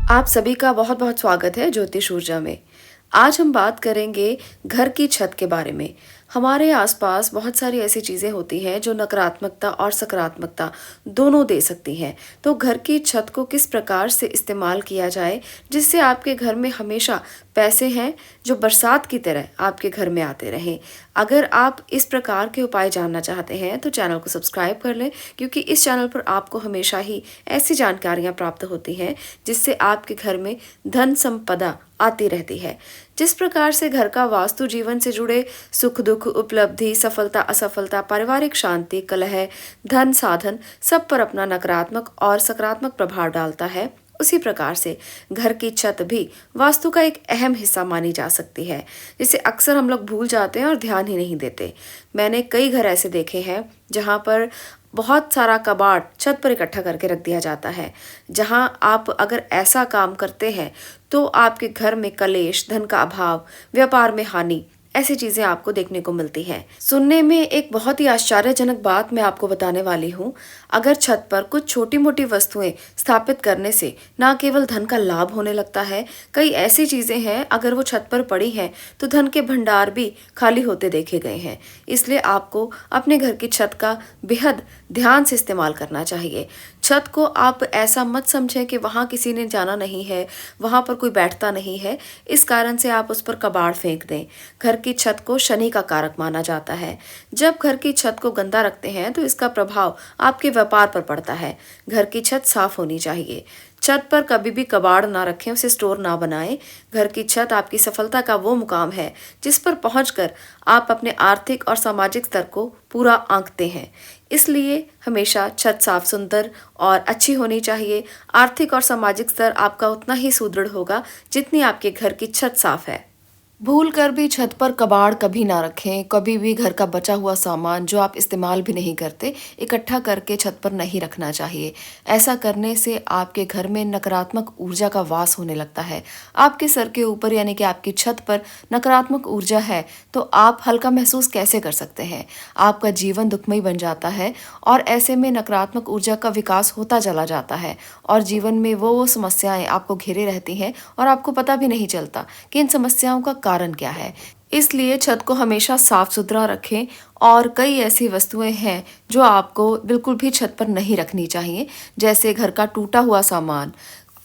आप सभी का बहुत बहुत स्वागत है ज्योतिष ऊर्जा में। आज हम बात करेंगे घर की छत के बारे में। हमारे आसपास बहुत सारी ऐसी चीज़ें होती हैं जो नकारात्मकता और सकारात्मकता दोनों दे सकती हैं। तो घर की छत को किस प्रकार से इस्तेमाल किया जाए जिससे आपके घर में हमेशा पैसे हैं जो बरसात की तरह आपके घर में आते रहें। अगर आप इस प्रकार के उपाय जानना चाहते हैं तो चैनल को सब्सक्राइब कर लें, क्योंकि इस चैनल पर आपको हमेशा ही ऐसी जानकारियाँ प्राप्त होती हैं जिससे आपके घर में धन संपदा आती रहती है। जिस प्रकार से घर का वास्तु जीवन से जुड़े सुख दुख, उपलब्धि, सफलता असफलता, पारिवारिक शांति, कलह, धन साधन सब पर अपना नकारात्मक और सकारात्मक प्रभाव डालता है, उसी प्रकार से घर की छत भी वास्तु का एक अहम हिस्सा मानी जा सकती है, जिसे अक्सर हम लोग भूल जाते हैं और ध्यान ही नहीं देते। मैंने कई घर ऐसे देखे हैं जहाँ पर बहुत सारा कबाड़ छत पर इकट्ठा करके रख दिया जाता है। जहां आप अगर ऐसा काम करते हैं तो आपके घर में कलेश, धन का अभाव, व्यापार में हानि, ऐसी चीजें आपको देखने को मिलती हैं। सुनने में एक बहुत ही आश्चर्यजनक बात मैं आपको बताने वाली हूँ। अगर छत पर कुछ छोटी मोटी वस्तुएं स्थापित करने से न केवल धन का लाभ होने लगता है, कई ऐसी चीजें हैं अगर वो छत पर पड़ी हैं तो धन के भंडार भी खाली होते देखे गए हैं। इसलिए आपको अपने घर की छत का बेहद ध्यान से इस्तेमाल करना चाहिए। छत को आप ऐसा मत समझें कि वहाँ किसी ने जाना नहीं है, वहाँ पर कोई बैठता नहीं है, इस कारण से आप उस पर कबाड़ फेंक दें। घर की छत को शनि का कारक माना जाता है। जब घर की छत को गंदा रखते हैं तो इसका प्रभाव आपके व्यापार पर पड़ता है। घर की छत साफ होनी चाहिए। छत पर कभी भी कबाड़ ना रखें, उसे स्टोर ना बनाएं। घर की छत आपकी सफलता का वो मुकाम है जिस पर पहुंचकर आप अपने आर्थिक और सामाजिक स्तर को पूरा आंकते हैं। इसलिए हमेशा छत साफ, सुंदर और अच्छी होनी चाहिए। आर्थिक और सामाजिक स्तर आपका उतना ही सुदृढ़ होगा जितनी आपके घर की छत साफ है। भूल कर भी छत पर कबाड़ कभी ना रखें। कभी भी घर का बचा हुआ सामान जो आप इस्तेमाल भी नहीं करते इकट्ठा करके छत पर नहीं रखना चाहिए। ऐसा करने से आपके घर में नकारात्मक ऊर्जा का वास होने लगता है। आपके सर के ऊपर यानी कि आपकी छत पर नकारात्मक ऊर्जा है तो आप हल्का महसूस कैसे कर सकते हैं? आपका जीवन दुखमय बन जाता है और ऐसे में नकारात्मक ऊर्जा का विकास होता चला जाता है और जीवन में वो समस्याएं आपको घेरे रहती हैं और आपको पता भी नहीं चलता कि इन समस्याओं का कारण क्या है। इसलिए छत को हमेशा साफ सुथरा रखें और कई ऐसी वस्तुएं हैं जो आपको बिल्कुल भी छत पर नहीं रखनी चाहिए, जैसे घर का टूटा हुआ सामान,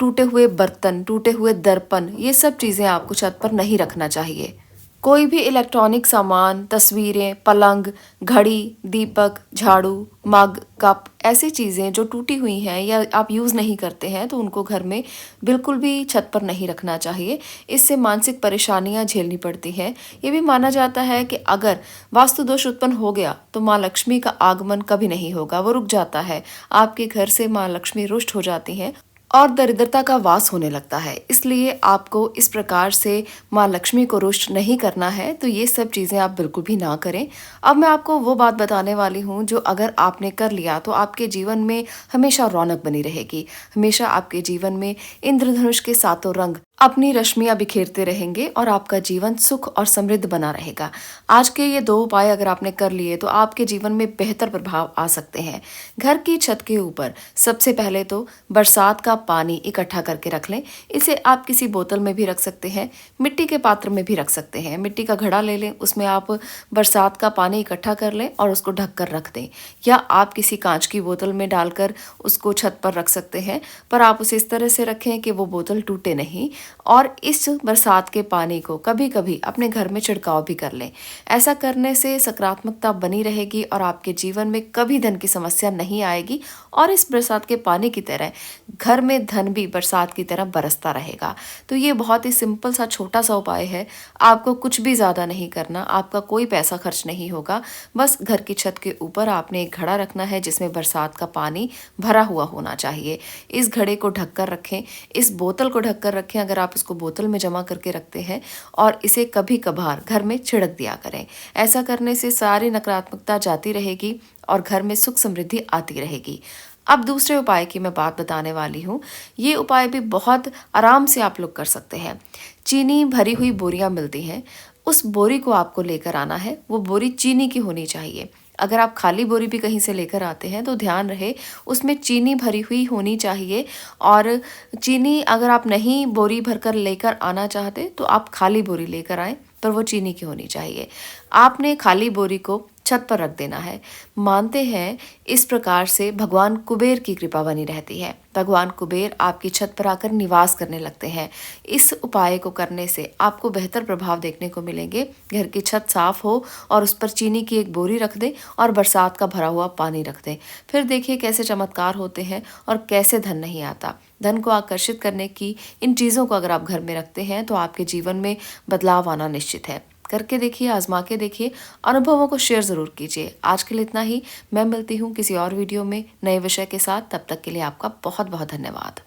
टूटे हुए बर्तन, टूटे हुए दर्पण, ये सब चीज़ें आपको छत पर नहीं रखना चाहिए। कोई भी इलेक्ट्रॉनिक सामान, तस्वीरें, पलंग, घड़ी, दीपक, झाड़ू, मग, कप, ऐसी चीज़ें जो टूटी हुई हैं या आप यूज़ नहीं करते हैं तो उनको घर में बिल्कुल भी छत पर नहीं रखना चाहिए। इससे मानसिक परेशानियां झेलनी पड़ती हैं। ये भी माना जाता है कि अगर वास्तु दोष उत्पन्न हो गया तो माँ लक्ष्मी का आगमन कभी नहीं होगा, वो रुक जाता है। आपके घर से माँ लक्ष्मी रुष्ट हो जाती हैं और दरिद्रता का वास होने लगता है। इसलिए आपको इस प्रकार से माँ लक्ष्मी को रुष्ट नहीं करना है, तो ये सब चीज़ें आप बिल्कुल भी ना करें। अब मैं आपको वो बात बताने वाली हूँ जो अगर आपने कर लिया तो आपके जीवन में हमेशा रौनक बनी रहेगी। हमेशा आपके जीवन में इंद्रधनुष के सातों रंग अपनी रश्मियां बिखेरते रहेंगे और आपका जीवन सुख और समृद्ध बना रहेगा। आज के ये दो उपाय अगर आपने कर लिए तो आपके जीवन में बेहतर प्रभाव आ सकते हैं। घर की छत के ऊपर सबसे पहले तो बरसात का पानी इकट्ठा करके रख लें। इसे आप किसी बोतल में भी रख सकते हैं, मिट्टी के पात्र में भी रख सकते हैं। मिट्टी का घड़ा ले लें, उसमें आप बरसात का पानी इकट्ठा कर लें और उसको ढक कर रख दें, या आप किसी कांच की बोतल में डालकर उसको छत पर रख सकते हैं। पर आप उसे इस तरह से रखें कि वो बोतल टूटे नहीं। और इस बरसात के पानी को कभी कभी अपने घर में छिड़काव भी कर लें। ऐसा करने से सकारात्मकता बनी रहेगी और आपके जीवन में कभी धन की समस्या नहीं आएगी और इस बरसात के पानी की तरह घर में धन भी बरसात की तरह बरसता रहेगा। तो ये बहुत ही सिंपल सा छोटा सा उपाय है। आपको कुछ भी ज़्यादा नहीं करना, आपका कोई पैसा खर्च नहीं होगा। बस घर की छत के ऊपर आपने एक घड़ा रखना है जिसमें बरसात का पानी भरा हुआ होना चाहिए। इस घड़े को ढककर रखें, इस बोतल को ढककर रखें अगर आप इसको बोतल में जमा करके रखते हैं, और इसे कभी कभार घर में छिड़क दिया करें। ऐसा करने से सारी नकारात्मकता जाती रहेगी और घर में सुख समृद्धि आती रहेगी। अब दूसरे उपाय की मैं बात बताने वाली हूँ। ये उपाय भी बहुत आराम से आप लोग कर सकते हैं। चीनी भरी हुई बोरियां मिलती हैं, उस बोरी को आपको लेकर आना है। वो बोरी चीनी की होनी चाहिए। अगर आप खाली बोरी भी कहीं से लेकर आते हैं तो ध्यान रहे उसमें चीनी भरी हुई होनी चाहिए। और चीनी अगर आप नहीं बोरी भरकर लेकर आना चाहते तो आप खाली बोरी लेकर आएँ, पर वो चीनी की होनी चाहिए। आपने खाली बोरी को छत पर रख देना है। मानते हैं इस प्रकार से भगवान कुबेर की कृपा बनी रहती है। भगवान कुबेर आपकी छत पर आकर निवास करने लगते हैं। इस उपाय को करने से आपको बेहतर प्रभाव देखने को मिलेंगे। घर की छत साफ हो और उस पर चीनी की एक बोरी रख दें और बरसात का भरा हुआ पानी रख दें। फिर देखिए कैसे चमत्कार होते हैं और कैसे धन नहीं आता। धन को आकर्षित करने की इन चीज़ों को अगर आप घर में रखते हैं तो आपके जीवन में बदलाव आना निश्चित है। करके देखिए, आजमा के देखिए, अनुभवों को शेयर ज़रूर कीजिए। आज के लिए इतना ही। मैं मिलती हूँ किसी और वीडियो में नए विषय के साथ। तब तक के लिए आपका बहुत बहुत धन्यवाद।